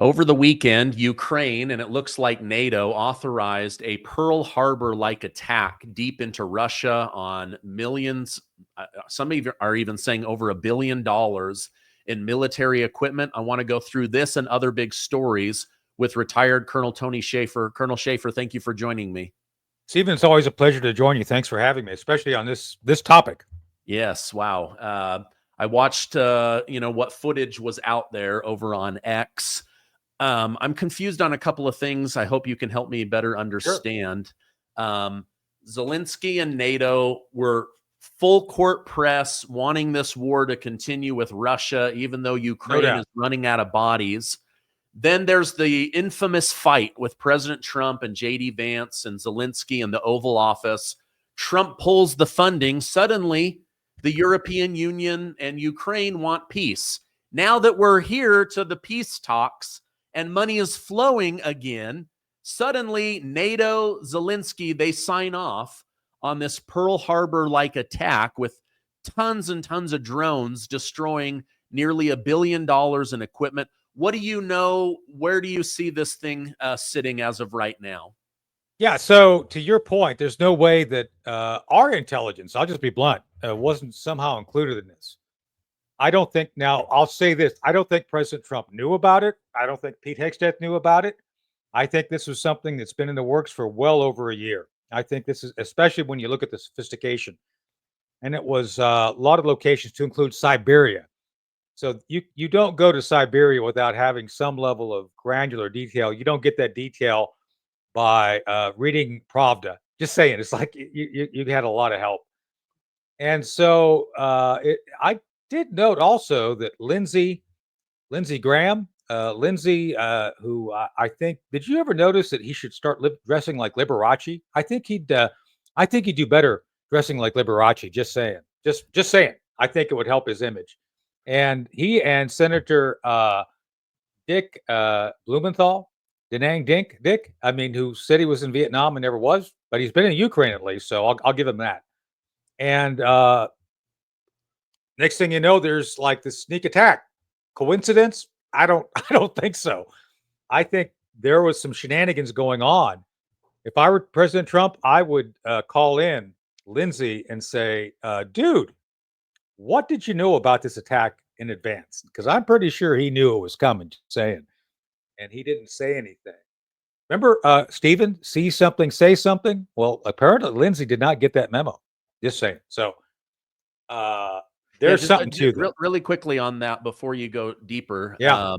Over the weekend, Ukraine, and it looks like NATO, authorized a Pearl Harbor-like attack deep into Russia on millions. Some are even saying over $1 billion in military equipment. I want to go through this and other big stories with retired Colonel Tony Schaefer. Colonel Schaefer, thank you for joining me. Stephen, it's always a pleasure to join you. Thanks for having me, especially on this topic. Yes, wow. I watched, what footage was out there over on X. I'm confused on a couple of things. I hope you can help me better understand. Sure. Zelensky and NATO were full court press wanting this war to continue with Russia, even though Ukraine is running out of bodies. Then there's the infamous fight with President Trump and J.D. Vance and Zelensky in the Oval Office. Trump pulls the funding. Suddenly, the European Union and Ukraine want peace. Now that we're here to the peace talks and money is flowing again, suddenly NATO, Zelensky, they sign off on this Pearl Harbor-like attack with tons and tons of drones destroying nearly $1 billion in equipment. What do you know? Where do you see this thing sitting as of right now? Yeah, so to your point, there's no way that our intelligence, I'll just be blunt, wasn't somehow included in this. I don't think, now I'll say this, I don't think President Trump knew about it. I don't think Pete Hegseth knew about it. I think this was something that's been in the works for well over a year. I think this is, especially when you look at the sophistication. And it was a lot of locations to include Siberia. So you don't go to Siberia without having some level of granular detail. You don't get that detail by reading Pravda. Just saying, it's like you had a lot of help. And so I did note also that Lindsey Graham, who I think, did you ever notice that he should start dressing like Liberace? I think he'd do better dressing like Liberace. Just saying, just saying. I think it would help his image. And he and Senator Dick Blumenthal, Dick, I mean, who said he was in Vietnam and never was, but he's been in Ukraine at least, so I'll give him that. And next thing you know, there's like this sneak attack. Coincidence? I don't think so. I think there was some shenanigans going on. If I were President Trump, I would call in Lindsay and say, dude, what did you know about this attack in advance? Because I'm pretty sure he knew it was coming, saying, and he didn't say anything. Remember, Stephen, see something, say something? Well, apparently Lindsay did not get that memo. Just saying. So there's something to that. Really quickly on that before you go deeper. Yeah.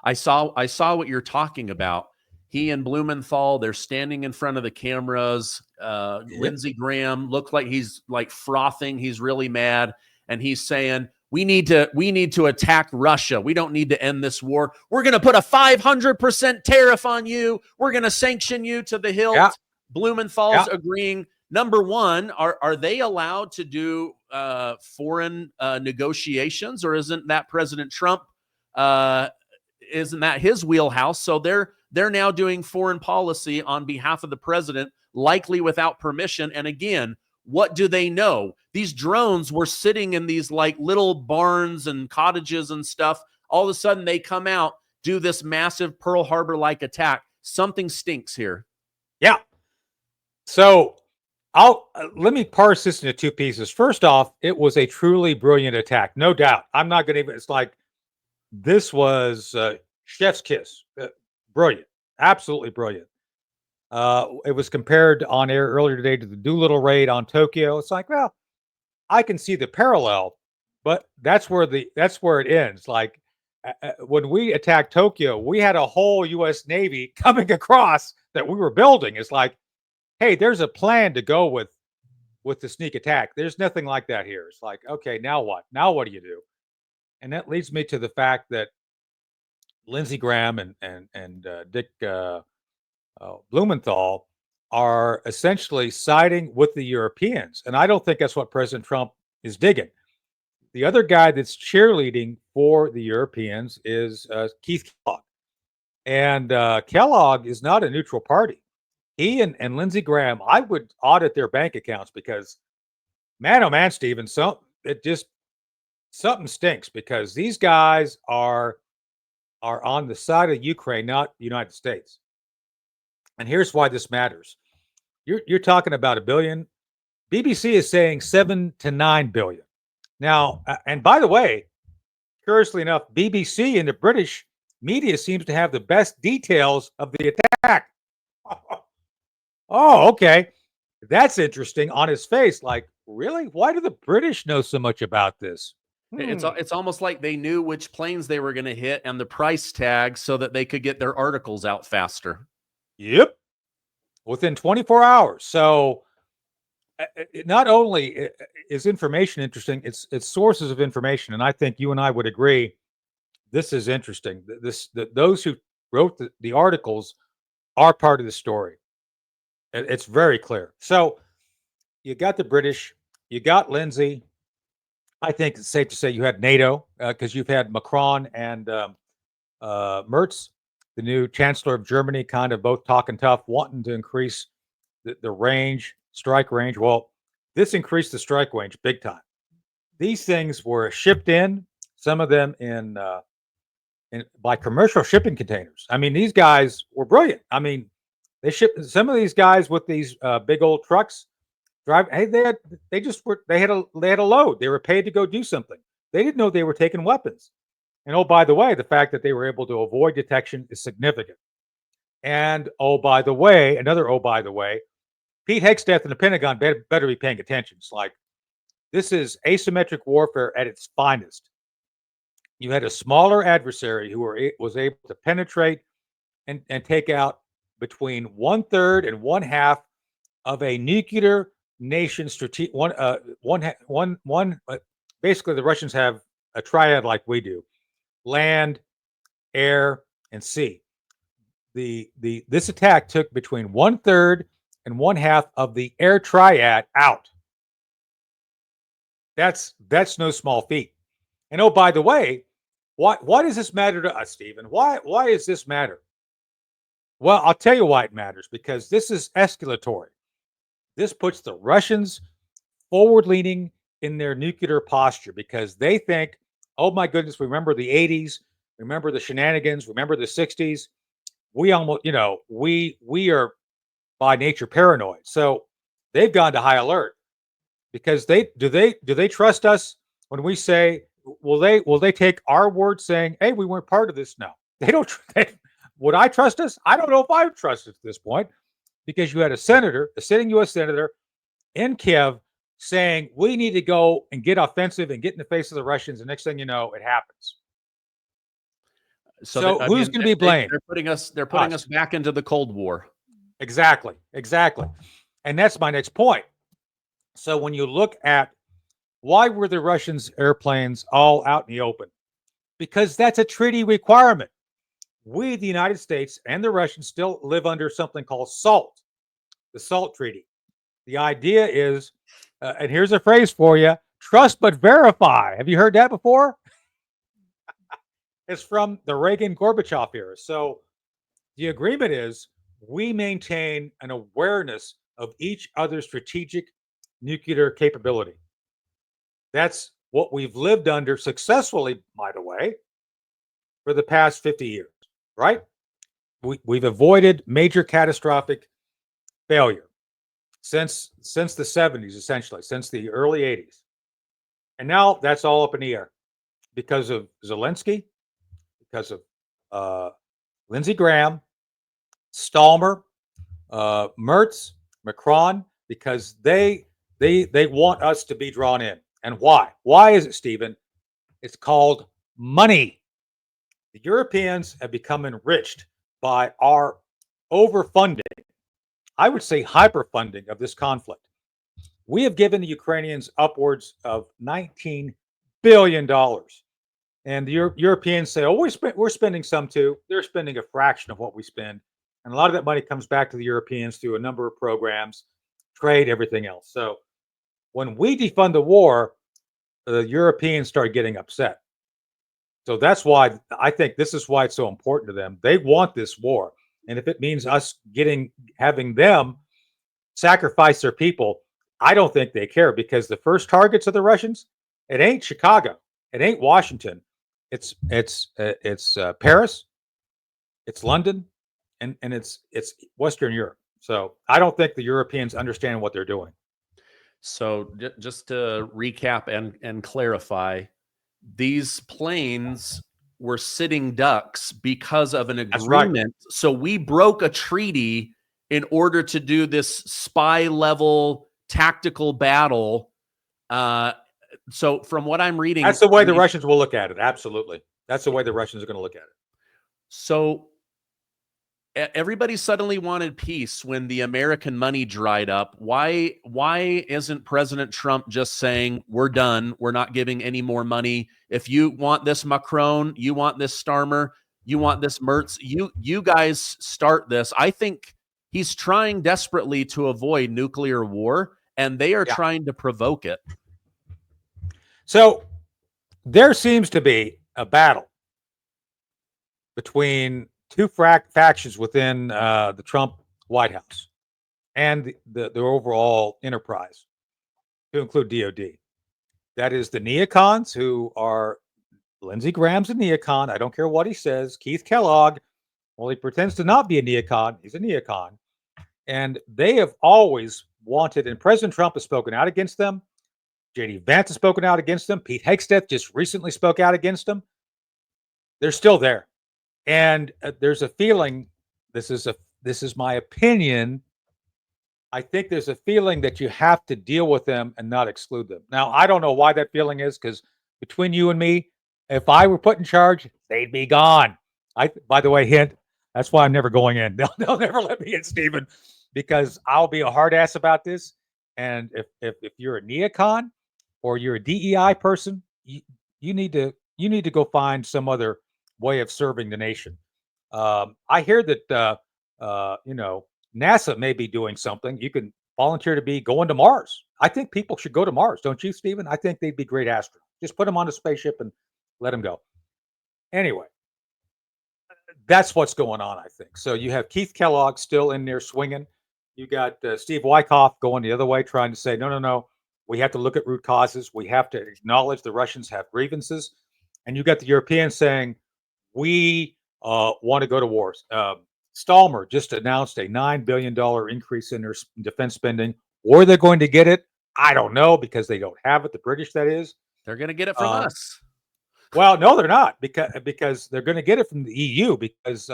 I saw what you're talking about. He and Blumenthal, they're standing in front of the cameras. Lindsey Graham looked like he's like frothing. He's really mad. And he's saying, we need to attack Russia. We don't need to end this war. We're going to put a 500% tariff on you. We're going to sanction you to the hilt. Yeah. Blumenthal's agreeing. Number one, are they allowed to do foreign negotiations, or isn't that President Trump? Isn't that his wheelhouse? So they're now doing foreign policy on behalf of the president, likely without permission. And again, what do they know? These drones were sitting in these like little barns and cottages and stuff. All of a sudden they come out, do this massive Pearl Harbor-like attack. Something stinks here. Yeah. So let me parse this into two pieces. First off, it was a truly brilliant attack. No doubt. I'm not going to even, it's like, this was chef's kiss. Brilliant. Absolutely brilliant. It was compared on air earlier today to the Doolittle raid on Tokyo. It's like, well, I can see the parallel, but that's where it ends. Like when we attacked Tokyo, we had a whole U.S. Navy coming across that we were building. It's like, hey, there's a plan to go with the sneak attack. There's nothing like that here. It's like, okay, now what? Now what do you do? And that leads me to the fact that Lindsey Graham and Dick Blumenthal are essentially siding with the Europeans. And I don't think that's what President Trump is digging. The other guy that's cheerleading for the Europeans is Keith Kellogg. And Kellogg is not a neutral party. He and Lindsey Graham, I would audit their bank accounts because, man, oh man, Stephen, something stinks because these guys are are on the side of Ukraine, not the United States. And here's why this matters. You're talking about a billion. BBC is saying 7 to 9 billion. Now, and by the way, curiously enough, BBC and the British media seems to have the best details of the attack. Oh, okay. That's interesting on his face. Like, really? Why do the British know so much about this? It's almost like they knew which planes they were going to hit and the price tag so that they could get their articles out faster. Yep. Within 24 hours. So not only is information interesting, it's sources of information. And I think you and I would agree this is interesting. Those who wrote the articles are part of the story. It's very clear. So you got the British, you got Lindsay. I think it's safe to say you had NATO because you've had Macron and Merz, the new Chancellor of Germany, kind of both talking tough, wanting to increase the range, strike range. Well, this increased the strike range big time. These things were shipped in, some of them in by commercial shipping containers. I mean, these guys were brilliant. I mean, they shipped some of these guys with these big old trucks. Hey, they had a load. They were paid to go do something. They didn't know they were taking weapons. And oh, by the way, the fact that they were able to avoid detection is significant. And oh, by the way, Pete Hegseth and the Pentagon better be paying attention. It's like this is asymmetric warfare at its finest. You had a smaller adversary who was able to penetrate and take out between 1/3 and 1/2 of a nuclear nation strategic basically the Russians have a triad like we do: land, air, and sea. This attack took between 1/3 and 1/2 of the air triad out. That's no small feat. And oh, by the way, why does this matter to us, Stephen? Why does this matter? Well, I'll tell you why it matters, because this is escalatory. This puts the Russians forward-leaning in their nuclear posture because they think, oh my goodness, remember the 80s, remember the shenanigans, remember the 60s. We almost, we are by nature paranoid. So they've gone to high alert because do they trust us when we say, will they take our word saying, hey, we weren't part of this? No, they don't. Would I trust us? I don't know if I would trust us at this point, because you had a sitting U.S. senator in Kiev saying we need to go and get offensive and get in the face of the Russians. And next thing you know, it happens. So who's going to be blamed? They're putting us back into the Cold War. Exactly. And that's my next point. So when you look at why were the Russians' airplanes all out in the open? Because that's a treaty requirement. We, the United States, and the Russians still live under something called SALT, the SALT Treaty. The idea is, and here's a phrase for you: trust but verify. Have you heard that before? It's from the Reagan-Gorbachev era. So the agreement is we maintain an awareness of each other's strategic nuclear capability. That's what we've lived under successfully, by the way, for the past 50 years, right? We've avoided major catastrophic failure since the 70s, essentially, since the early 80s. And now that's all up in the air because of Zelensky, because of Lindsey Graham, Stallmer, Merz, Macron, because they want us to be drawn in. And why? Why is it, Stephen? It's called money. The Europeans have become enriched by our overfunding, I would say hyperfunding of this conflict. We have given the Ukrainians upwards of $19 billion. And the Europeans say, oh, we're spending some too. They're spending a fraction of what we spend. And a lot of that money comes back to the Europeans through a number of programs, trade, everything else. So when we defund the war, the Europeans start getting upset. So that's why I think this is why it's so important to them. They want this war. And if it means us having them sacrifice their people, I don't think they care, because the first targets of the Russians, it ain't Chicago, it ain't Washington. It's Paris, it's London, and it's Western Europe. So I don't think the Europeans understand what they're doing. So just to recap and clarify, these planes were sitting ducks because of an agreement. Right. So we broke a treaty in order to do this spy level tactical battle. So from what I'm reading, that's the way the Russians will look at it. Absolutely. That's the way the Russians are going to look at it. So everybody suddenly wanted peace when the American money dried up. Why isn't President Trump just saying, we're done, we're not giving any more money? If you want this Macron, you want this Starmer, you want this Mertz, you guys start this. I think he's trying desperately to avoid nuclear war, and they are trying to provoke it. So there seems to be a battle between two factions within the Trump White House and the overall enterprise, to include DOD. That is the Neocons, who are Lindsey Graham's a Neocon. I don't care what he says. Keith Kellogg, well, he pretends to not be a Neocon. He's a Neocon. And they have always wanted, and President Trump has spoken out against them. J.D. Vance has spoken out against them. Pete Hegseth just recently spoke out against them. They're still there. And there's a feeling, this is my opinion, I think there's a feeling that you have to deal with them and not exclude them. Now, I don't know why that feeling is, because between you and me, if I were put in charge, they'd be gone. By the way, hint, that's why I'm never going in. They'll never let me in, Stephen, because I'll be a hard ass about this. And if you're a neocon or you're a DEI person, you need to go find some other way of serving the nation. I hear that NASA may be doing something. You can volunteer to be going to Mars. I think people should go to Mars, don't you, Stephen? I think they'd be great astronauts. Just put them on a spaceship and let them go. Anyway, that's what's going on, I think. So you have Keith Kellogg still in there swinging. You got Steve Wyckoff going the other way, trying to say, no. We have to look at root causes. We have to acknowledge the Russians have grievances. And you got the Europeans saying, we want to go to wars. Stallmer just announced a $9 billion increase in their defense spending. Where they're going to get it, I don't know, because they don't have it. The British, that is. They're going to get it from us. Well, no, they're not, because they're going to get it from the EU, because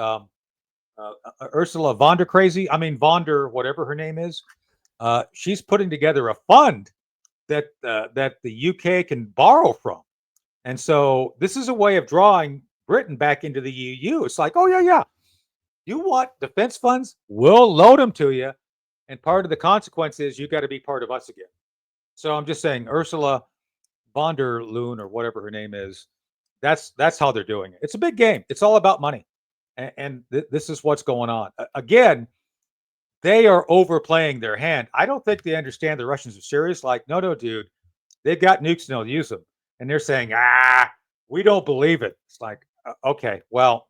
Ursula von der whatever her name is, she's putting together a fund that the UK can borrow from. And so this is a way of drawing Britain back into the EU. It's like, oh, yeah. You want defense funds? We'll load them to you. And part of the consequence is you got to be part of us again. So I'm just saying, Ursula von der Leyen, or whatever her name is, that's how they're doing it. It's a big game. It's all about money. And this is what's going on. Again, they are overplaying their hand. I don't think they understand the Russians are serious. Like, no, dude, they've got nukes and they'll use them. And they're saying, we don't believe it. It's like, okay, well,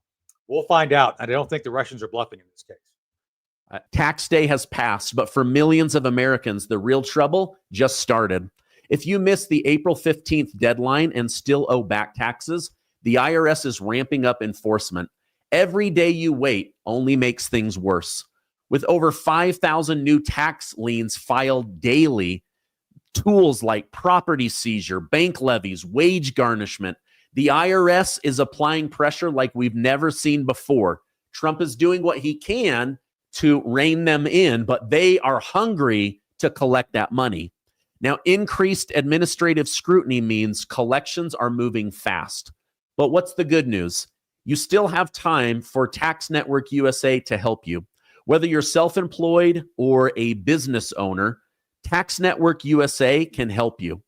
we'll find out. And I don't think the Russians are bluffing in this case. Tax day has passed, but for millions of Americans, the real trouble just started. If you missed the April 15th deadline and still owe back taxes, the IRS is ramping up enforcement. Every day you wait only makes things worse. With over 5,000 new tax liens filed daily, tools like property seizure, bank levies, wage garnishment, the IRS is applying pressure like we've never seen before. Trump is doing what he can to rein them in, but they are hungry to collect that money. Now, increased administrative scrutiny means collections are moving fast. But what's the good news? You still have time for Tax Network USA to help you. Whether you're self-employed or a business owner, Tax Network USA can help you.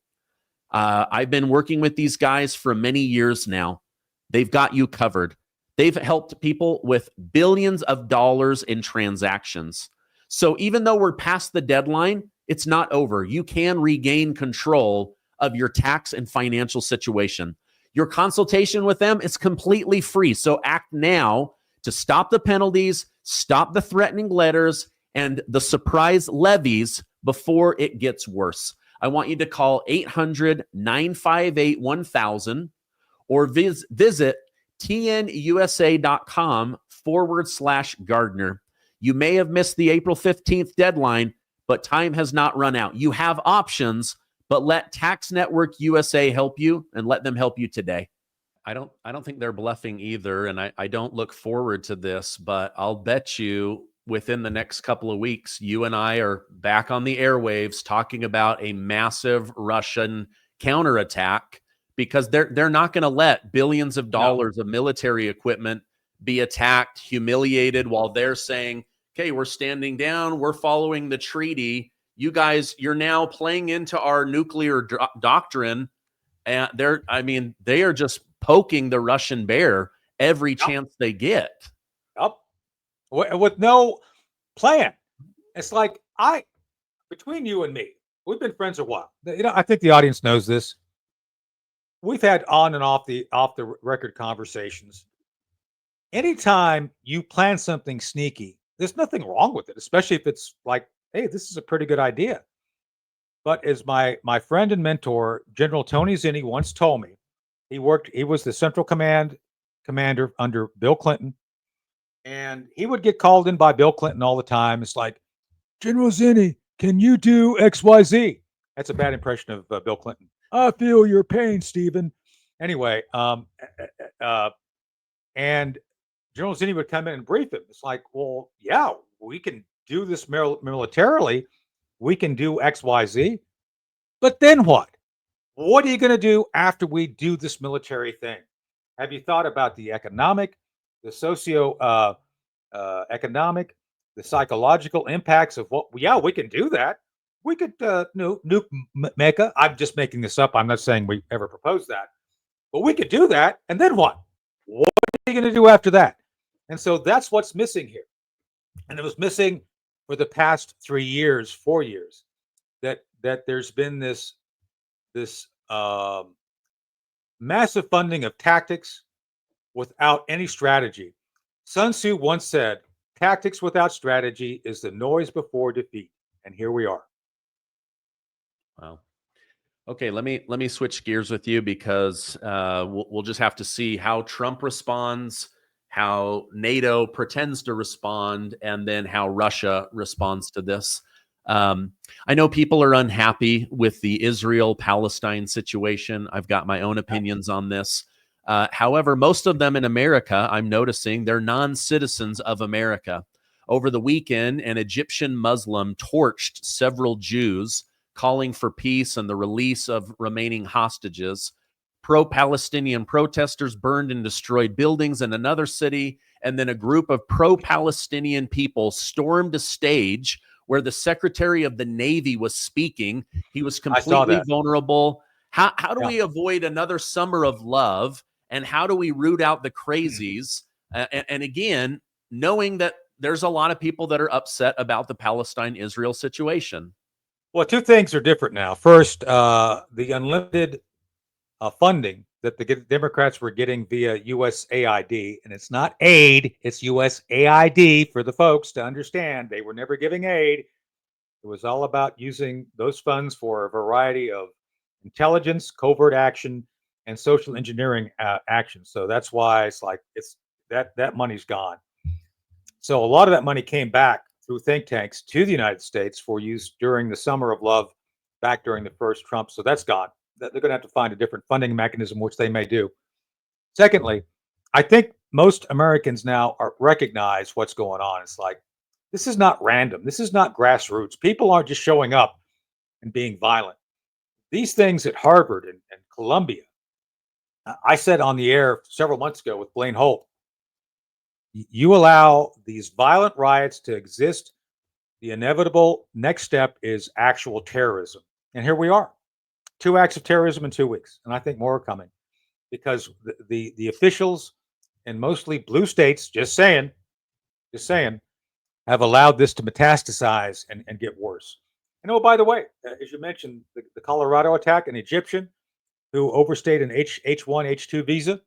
I've been working with these guys for many years now. They've got you covered. They've helped people with billions of dollars in transactions. So even though we're past the deadline, it's not over. You can regain control of your tax and financial situation. Your consultation with them is completely free. So act now to stop the penalties, stop the threatening letters, and the surprise levies before it gets worse. I want you to call 800-958-1000 or visit tnusa.com/Gardner. You may have missed the April 15th deadline, but time has not run out. You have options, but let Tax Network USA help you, and let them help you today. I don't think they're bluffing either, and I don't look forward to this, but I'll bet you within the next couple of weeks, you and I are back on the airwaves talking about a massive Russian counterattack, because they're not going to let billions of dollars of military equipment be attacked, humiliated, while they're saying, okay, we're standing down, we're following the treaty. You guys, you're now playing into our nuclear doctrine. And they are just poking the Russian bear every chance they get. Yep. With no plan. It's like, between you and me, we've been friends a while. I think the audience knows this. We've had on and off the record conversations. Anytime you plan something sneaky, there's nothing wrong with it, especially if it's like, hey, this is a pretty good idea. But as my friend and mentor, General Tony Zinni, once told me, he was the Central Command commander under Bill Clinton, and he would get called in by Bill Clinton all the time. It's like, General Zinni, can you do XYZ? That's a bad impression of Bill Clinton. I feel your pain, Stephen. Anyway, and General Zinni would come in and brief him. It's like, well, yeah, we can do this militarily. We can do XYZ. But then what? What are you going to do after we do this military thing? Have you thought about the economic, the socio-economic, the psychological impacts of what? Yeah, we can do that. We could nuke Mecca. I'm just making this up. I'm not saying we ever proposed that. But we could do that. And then what? What are you going to do after that? And so that's what's missing here. And it was missing for the past 3 years, 4 years, that there's been this massive funding of tactics without any strategy. Sun Tzu once said, tactics without strategy is the noise before defeat. And here we are. Wow. Okay, let me switch gears with you, because we'll just have to see how Trump responds, how NATO pretends to respond, and then how Russia responds to this. I know people are unhappy with the Israel-Palestine situation. I've got my own opinions on this. However, most of them in America, I'm noticing, they're non-citizens of America. Over the weekend, an Egyptian Muslim torched several Jews, calling for peace and the release of remaining hostages. Pro-Palestinian protesters burned and destroyed buildings in another city, and then a group of pro-Palestinian people stormed a stage where the Secretary of the Navy was speaking. He was completely vulnerable. How do we avoid another summer of love, and how do we root out the crazies? And again, knowing that there's a lot of people that are upset about the Palestine-Israel situation. Well, two things are different now. First, the unlimited funding that the Democrats were getting via USAID, and it's not aid, it's USAID for the folks to understand. They were never giving aid. It was all about using those funds for a variety of intelligence, covert action, and social engineering actions. So that's why it's like that money's gone. So a lot of that money came back through think tanks to the United States for use during the summer of love, back during the first Trump. So that's gone. They're going to have to find a different funding mechanism, which they may do. Secondly, I think most Americans now recognize what's going on. It's like, this is not random. This is not grassroots. People aren't just showing up and being violent. These things at Harvard and Columbia, I said on the air several months ago with Blaine Holt, you allow these violent riots to exist, the inevitable next step is actual terrorism. And here we are. 2 acts of terrorism in 2 weeks. And I think more are coming, because the officials in mostly blue states, just saying, have allowed this to metastasize and get worse. And oh, by the way, as you mentioned, the Colorado attack, an Egyptian who overstayed an H1, H2 visa,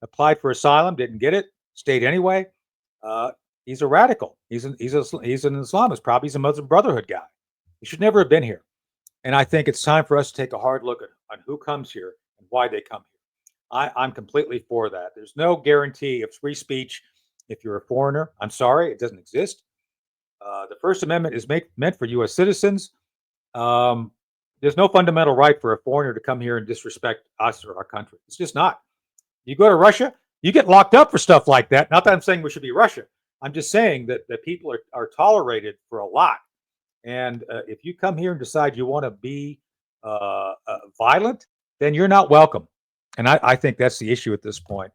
applied for asylum, didn't get it, stayed anyway. He's a radical. He's an Islamist. Probably he's a Muslim Brotherhood guy. He should never have been here. And I think it's time for us to take a hard look on who comes here and why they come here. I'm completely for that. There's no guarantee of free speech if you're a foreigner. I'm sorry, it doesn't exist. The First Amendment is meant for U.S. citizens. There's no fundamental right for a foreigner to come here and disrespect us or our country. It's just not. You go to Russia, you get locked up for stuff like that. Not that I'm saying we should be Russia. I'm just saying that people are tolerated for a lot. And if you come here and decide you want to be violent, then you're not welcome. And I think that's the issue at this point.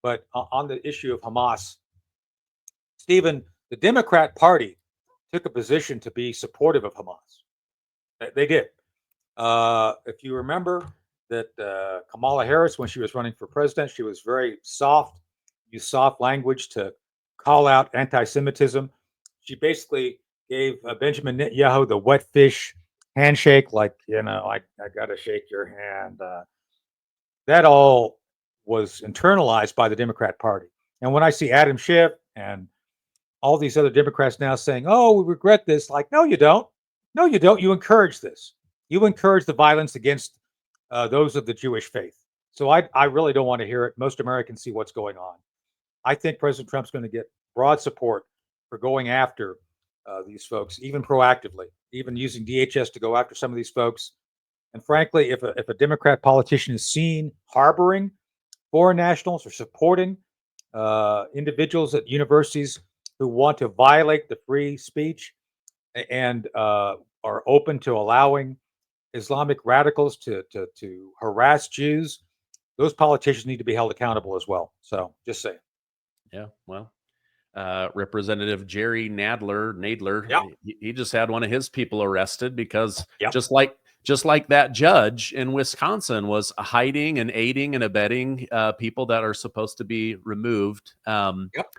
But on the issue of Hamas, Stephen, the Democrat Party took a position to be supportive of Hamas. They did. If you remember that Kamala Harris, when she was running for president, she was very soft, used soft language to call out anti-Semitism. She basically gave Benjamin Netanyahu the wet fish handshake, like, I got to shake your hand. That all was internalized by the Democrat Party. And when I see Adam Schiff and all these other Democrats now saying, oh, we regret this, like, no, you don't. No, you don't. You encourage this. You encourage the violence against those of the Jewish faith. So I really don't want to hear it. Most Americans see what's going on. I think President Trump's going to get broad support for going after these folks, even proactively, even using DHS to go after some of these folks. And frankly, if a Democrat politician is seen harboring foreign nationals or supporting individuals at universities who want to violate the free speech and are open to allowing Islamic radicals to harass Jews, those politicians need to be held accountable as well. So just saying. Yeah, well, Representative Jerry Nadler, Yeah. he just had one of his people arrested because Yep. just like that judge in Wisconsin was hiding and aiding and abetting people that are supposed to be removed. Yep.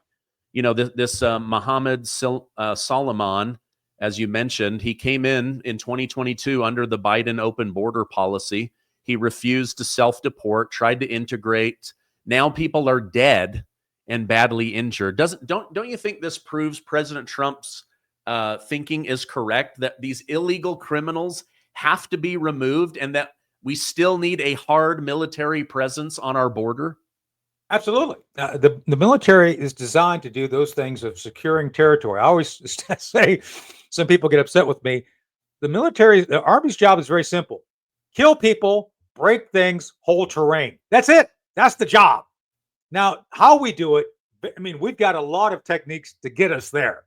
This Mohammed Solomon, as you mentioned, he came in 2022 under the Biden open border policy. He refused to self-deport, tried to integrate. Now people are dead and badly injured. Don't you think this proves President Trump's thinking is correct, that these illegal criminals have to be removed and that we still need a hard military presence on our border? Absolutely. The military is designed to do those things of securing territory. I always say, some people get upset with me. The Army's job is very simple: kill people, break things, hold terrain. That's it. That's the job. Now, how we do it, I mean, we've got a lot of techniques to get us there.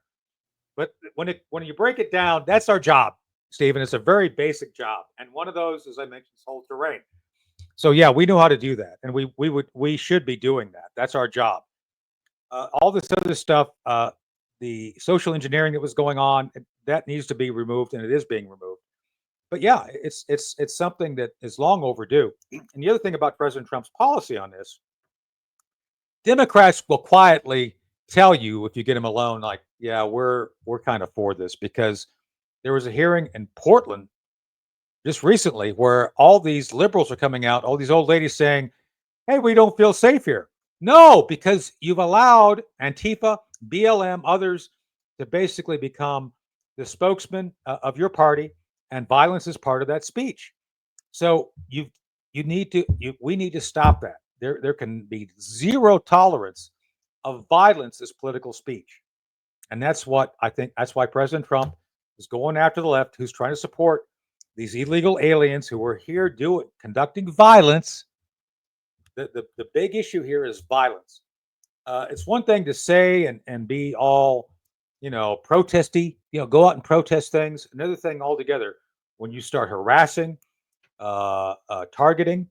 But when you break it down, that's our job, Stephen. It's a very basic job. And one of those, as I mentioned, is hold terrain. So yeah, we know how to do that, and we should be doing that. That's our job. All this other stuff, the social engineering that was going on, that needs to be removed, and it is being removed. But yeah, it's something that is long overdue. And the other thing about President Trump's policy on this, Democrats will quietly tell you if you get them alone, like, yeah, we're kind of for this, because there was a hearing in Portland just recently where all these liberals are coming out, all these old ladies saying, hey, we don't feel safe here. No, because you've allowed Antifa, BLM, others to basically become the spokesman of your party, and violence is part of that speech. So we need to stop that. There can be zero tolerance of violence as political speech. And that's what I think, that's why President Trump is going after the left, who's trying to support these illegal aliens who are here conducting violence. The big issue here is violence. It's one thing to say and be all, protesty, go out and protest things. Another thing altogether, when you start harassing, targeting,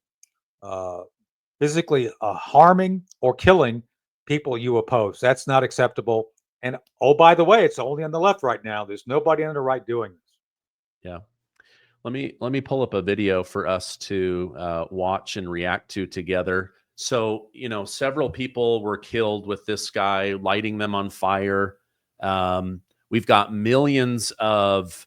physically harming or killing people you oppose. That's not acceptable. And oh, by the way, it's only on the left right now. There's nobody on the right doing this. Yeah. Let me pull up a video for us to watch and react to together. So, several people were killed with this guy lighting them on fire. We've got millions of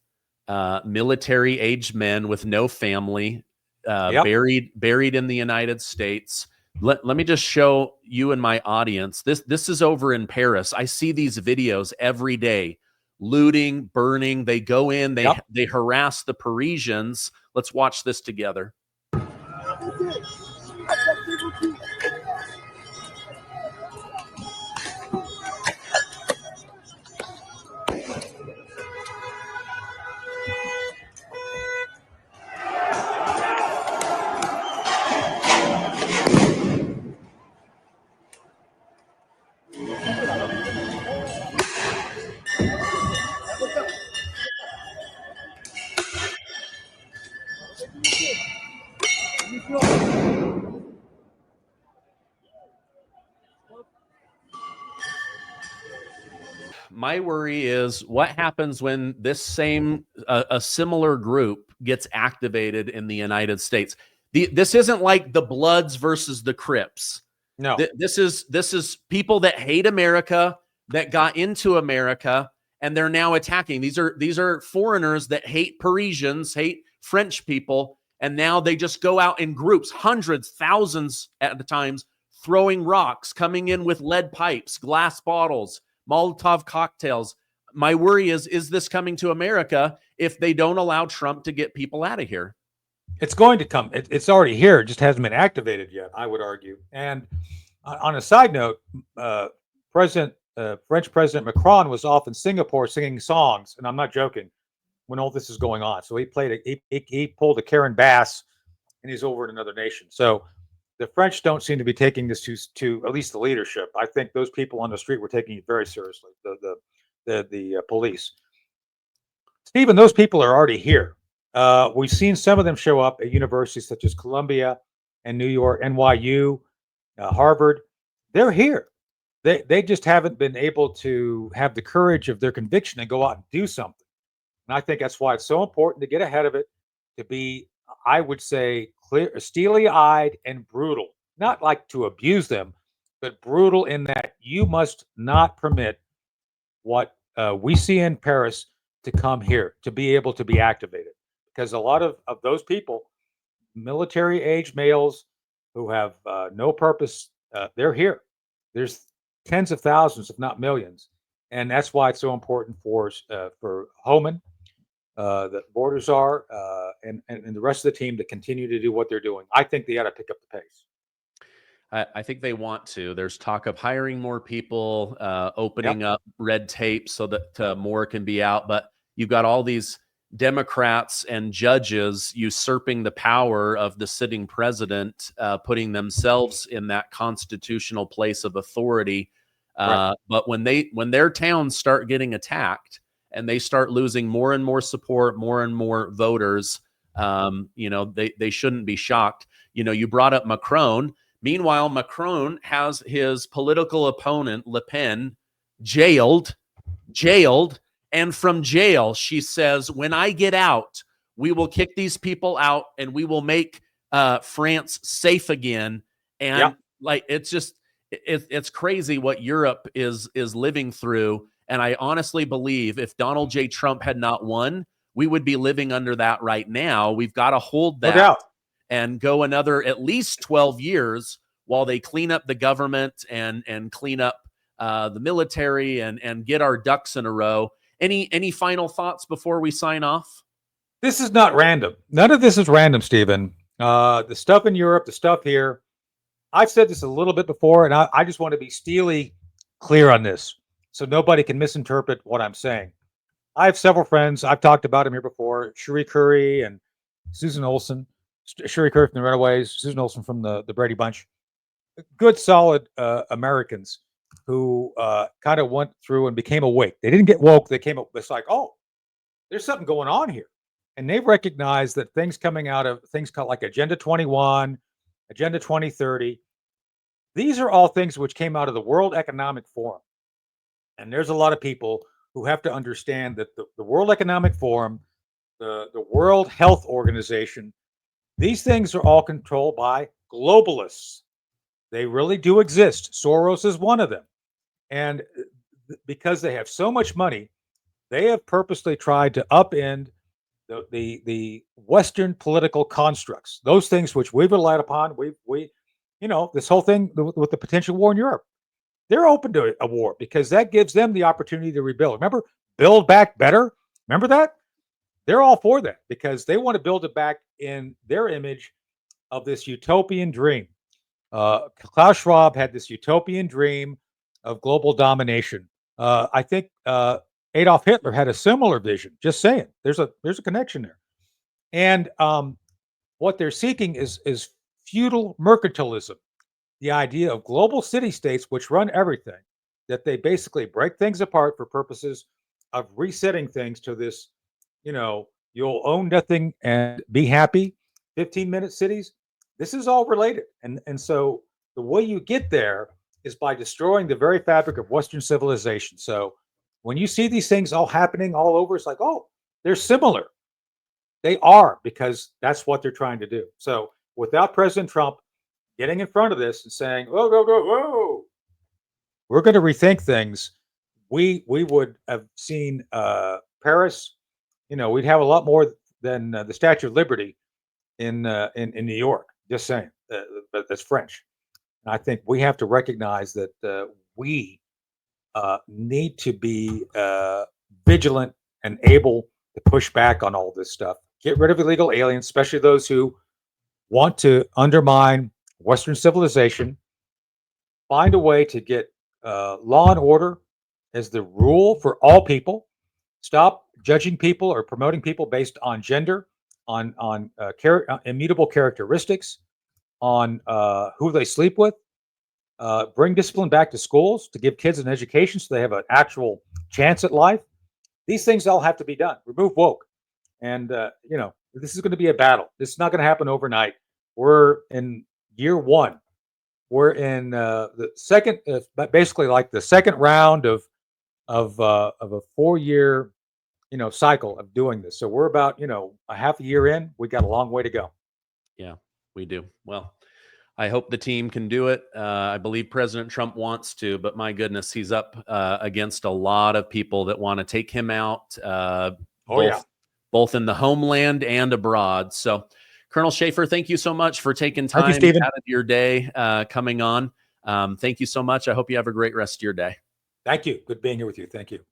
military-aged men with no family buried in the United States. Let me just show you and my audience. This is over in Paris. I see these videos every day. Looting, burning. They go in, they harass the Parisians. Let's watch this together. My worry is what happens when this same, a similar group gets activated in the United States. This isn't like the Bloods versus the Crips. No. This is people that hate America, that got into America, and they're now attacking. These are foreigners that hate Parisians, hate French people, and now they just go out in groups, hundreds, thousands at the times, throwing rocks, coming in with lead pipes, glass bottles, Molotov cocktails. My worry is this coming to America if they don't allow Trump to get people out of here? It's going to come. It's already here. It just hasn't been activated yet, I would argue. And on a side note, French President Macron was off in Singapore singing songs, and I'm not joking, when all this is going on. So he pulled a Karen Bass, and he's over in another nation. So the French don't seem to be taking this to at least the leadership. I think those people on the street were taking it very seriously. The police. Stephen, those people are already here. We've seen some of them show up at universities such as Columbia and New York, NYU, Harvard. They're here. They just haven't been able to have the courage of their conviction and go out and do something. And I think that's why it's so important to get ahead of it, to be, I would say, clear, steely-eyed and brutal. Not like to abuse them, but brutal in that you must not permit what we see in Paris to come here, to be able to be activated. Because a lot of those people, military-age males who have no purpose, they're here. There's tens of thousands, if not millions. And that's why it's so important for Homan, the Borders are, and the rest of the team to continue to do what they're doing. I think they ought to pick up the pace. I think they want to. There's talk of hiring more people, opening up red tape so that more can be out. But you've got all these Democrats and judges usurping the power of the sitting president, putting themselves in that constitutional place of authority. Right. But when their towns start getting attacked and they start losing more and more support, more and more voters, they shouldn't be shocked. You brought up Macron. Meanwhile, Macron has his political opponent, Le Pen, jailed. And from jail, she says, when I get out, we will kick these people out and we will make France safe again. And it's just, it's crazy what Europe is living through. And I honestly believe if Donald J. Trump had not won, we would be living under that right now. We've got to hold that and go another at least 12 years while they clean up the government and clean up the military and get our ducks in a row. Any final thoughts before we sign off? This is not random. None of this is random, Stephen. The stuff in Europe, the stuff here. I've said this a little bit before, and I just want to be steely clear on this so nobody can misinterpret what I'm saying. I have several friends. I've talked about them here before. Cherie Curry and Susan Olson. Cherie Curry from the Runaways, Susan Olson from the Brady Bunch. Good, solid Americans who kind of went through and became awake. They didn't get woke. They came up. It's like, oh, there's something going on here. And they've recognized that things coming out of things called like Agenda 21, Agenda 2030, these are all things which came out of the World Economic Forum. And there's a lot of people who have to understand that the World Economic Forum, the World Health Organization, these things are all controlled by globalists. They really do exist. Soros is one of them. And because they have so much money, they have purposely tried to upend the Western political constructs, those things which we've relied upon. This whole thing with the potential war in Europe, they're open to a war because that gives them the opportunity to rebuild. Remember, Build Back Better? Remember that? They're all for that because they want to build it back in their image of this utopian dream. Klaus Schwab had this utopian dream of global domination. I think Adolf Hitler had a similar vision. Just saying, there's a connection there. And what they're seeking is feudal mercantilism, the idea of global city-states which run everything, that they basically break things apart for purposes of resetting things to this, you'll own nothing and be happy, 15-minute cities. This is all related. And so the way you get there is by destroying the very fabric of Western civilization. So when you see these things all happening all over, it's like, oh, they're similar. They are, because that's what they're trying to do. So without President Trump getting in front of this and saying, whoa, whoa, whoa, whoa, we're going to rethink things, we would have seen Paris. We'd have a lot more than the Statue of Liberty in New York. Just saying, but that's French. And I think we have to recognize that we need to be vigilant and able to push back on all this stuff. Get rid of illegal aliens, especially those who want to undermine Western civilization. Find a way to get law and order as the rule for all people. Stop judging people or promoting people based on gender, on immutable characteristics, on who they sleep with. Bring discipline back to schools to give kids an education so they have an actual chance at life. These things all have to be done. Remove woke. And, this is going to be a battle. This is not going to happen overnight. We're in year one. We're in the second, basically like the second round of a 4-year, cycle of doing this. So we're about, a half a year in. We got a long way to go. Yeah, we do. Well, I hope the team can do it. I believe President Trump wants to, but my goodness, he's up against a lot of people that want to take him out, both in the homeland and abroad. So, Colonel Schaefer, thank you so much for taking time out of your day coming on. Thank you so much. I hope you have a great rest of your day. Thank you. Good being here with you. Thank you.